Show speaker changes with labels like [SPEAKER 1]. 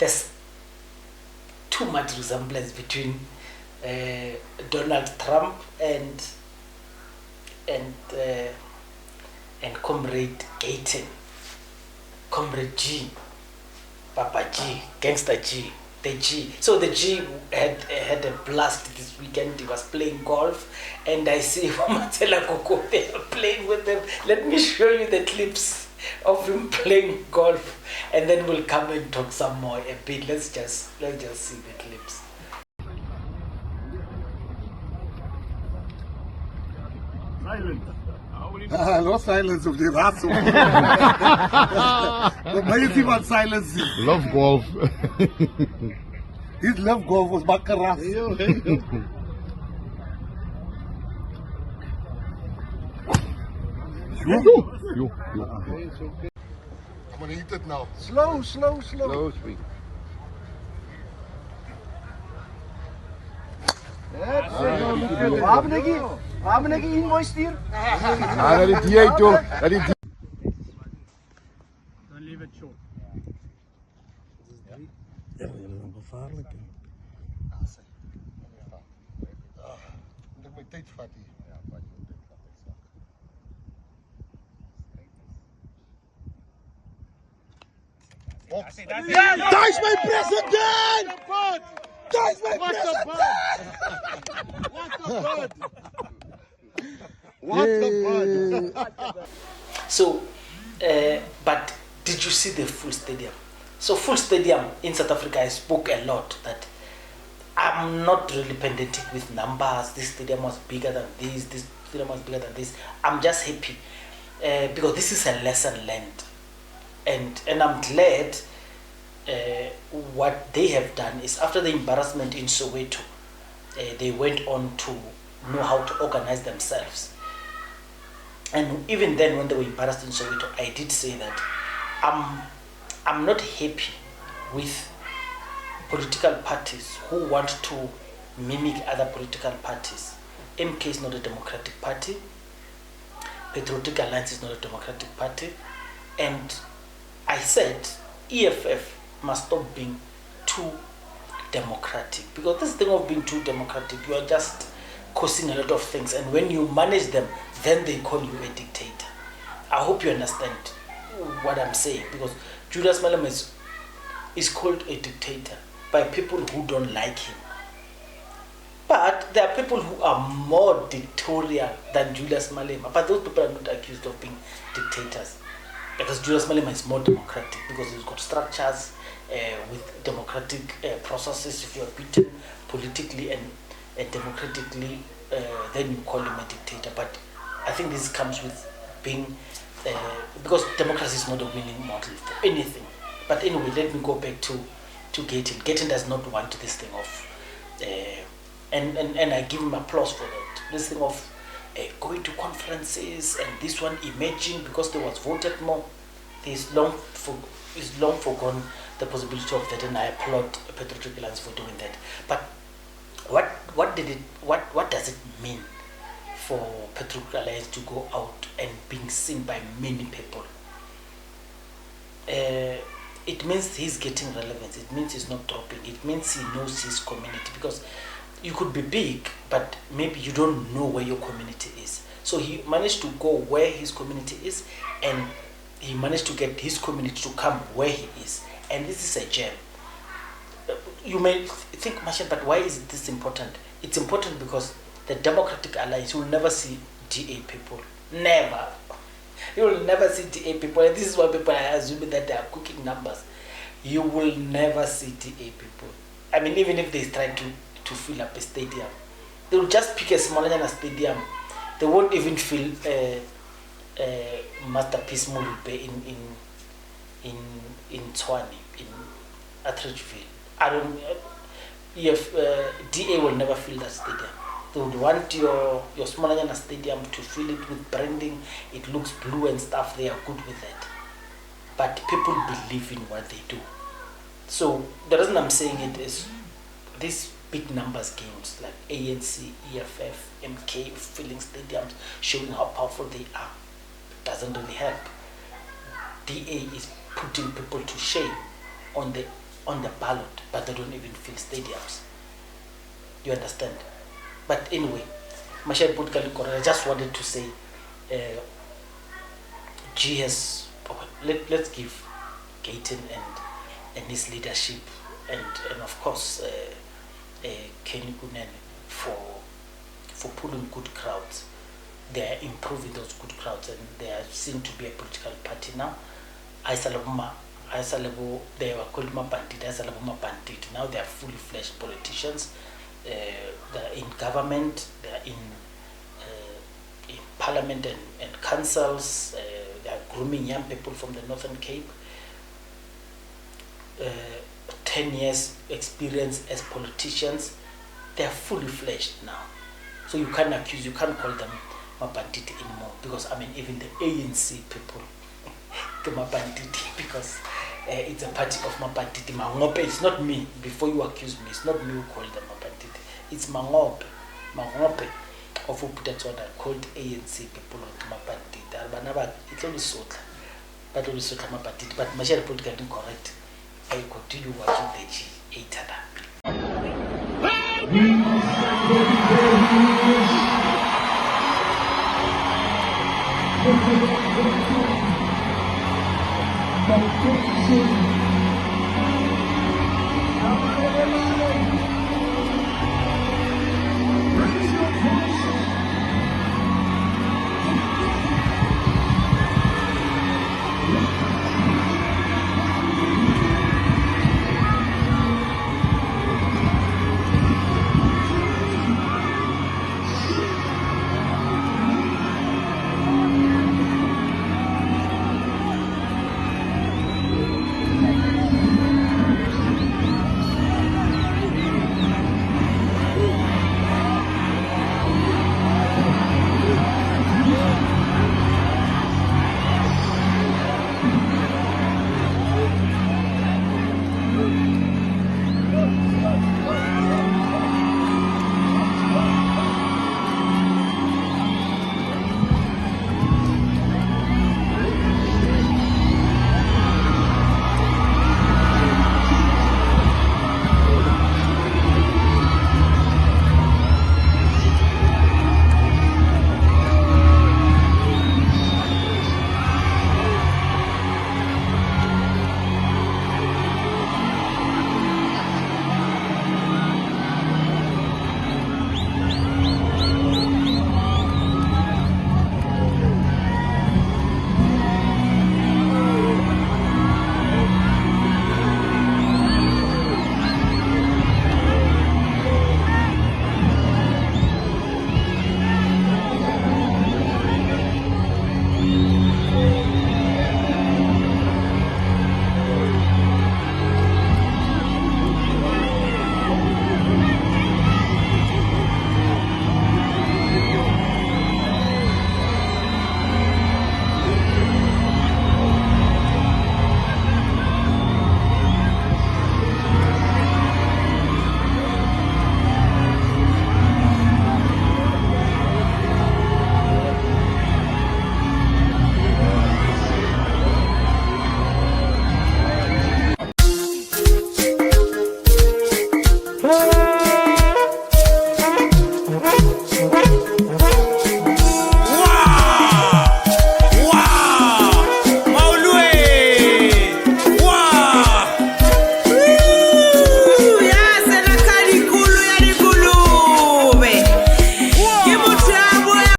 [SPEAKER 1] there's too much resemblance between Donald Trump and Comrade Gayton, Comrade G, Papa G, Gangster G, the G. So the G had a blast this weekend. He was playing golf, and I see Matela Koko playing with them. Let me show you the clips of him playing golf, and then we'll come and talk some more a bit. Let's just see the clips.
[SPEAKER 2] Silence. No silence of the Rasso. Why you think about silence?
[SPEAKER 3] Love golf.
[SPEAKER 2] His love golf was baccarat.
[SPEAKER 3] Yo.
[SPEAKER 2] I'm gonna eat it now.
[SPEAKER 3] Slow, speak.
[SPEAKER 4] Waarom heb je invoice hier?
[SPEAKER 3] Dat is die toch? Dat is die.
[SPEAKER 4] Dan leave it short.
[SPEAKER 2] Ja, dat is een gevaarlijk. Moet mijn tijd vatten.
[SPEAKER 3] Daar is mijn president! Daar is mijn president!
[SPEAKER 2] What the fuck?
[SPEAKER 1] So, but did you see the full stadium? So full stadium in South Africa, I spoke a lot that I'm not really pedantic with numbers. This stadium was bigger than this stadium was bigger than this. I'm just happy because this is a lesson learned. And I'm glad what they have done is after the embarrassment in Soweto, they went on to know how to organize themselves. And even then, when they were embarrassed in Soweto, I did say that I'm not happy with political parties who want to mimic other political parties. MK is not a democratic party. Patriotic Alliance is not a democratic party. And I said EFF must stop being too democratic, because this thing of being too democratic, you are just causing a lot of things, and when you manage them, then they call you a dictator. I hope you understand what I'm saying, because Julius Malema is called a dictator by people who don't like him. But there are people who are more dictatorial than Julius Malema, but those people are not accused of being dictators, because Julius Malema is more democratic, because he's got structures with democratic processes. If you are beaten politically and democratically, then you call him a dictator. But I think this comes with being, because democracy is not a winning model for anything. But anyway, let me go back to Gayton. Gayton does not want this thing of, and I give him applause for that. This thing of going to conferences and this one emerging because there was voted more. He's long forgone the possibility of that, and I applaud Patriotic Alliance for doing that. But what does it mean for Patriotic Alliance to go out and being seen by many people? It means he's getting relevance. It means he's not dropping. It means he knows his community, because you could be big, but maybe you don't know where your community is. So he managed to go where his community is, and he managed to get his community to come where he is. And this is a gem. You may think, Mashan, but why is this important? It's important because the Democratic Alliance, you will never see DA people. Never. You will never see DA people. And this is why people are assuming that they are cooking numbers. You will never see DA people. I mean, even if they try to fill up a stadium, they will just pick a smaller stadium. They won't even fill Masterpiece Mulube in Tshwane, in Atteridgeville. I don't. If DA will never fill that stadium. They would want your smaller stadium to fill it with branding. It looks blue and stuff. They are good with that. But people believe in what they do. So the reason I'm saying it is these big numbers games like ANC, EFF, MK filling stadiums, showing how powerful they are, doesn't really help. DA is putting people to shame on the on the ballot, but they don't even fill stadiums. You understand? But anyway, Mashal politically correct. I just wanted to say, G has. Let's give Gayton and his leadership, and of course Kenny Kunen for pulling good crowds. They are improving those good crowds, and they are seen to be a political party now. They were called bandit. Now they are fully fledged politicians. They are in government. They are in parliament and councils. They are grooming young people from the Northern Cape. 10 years experience as politicians. They are fully fledged now. So you can't call them mabanditi anymore, because even the ANC people mabanditi, because it's a party of mabanditi. Mangope, it's not me. Before you accuse me, it's not me who called them mabanditi. It's Mangope of Patriotic called ANC people mabanditi. It's only Sotla, but only Sotla mabanditi. But Mashal politically correct. I continue watching the G8.
[SPEAKER 5] Thank you.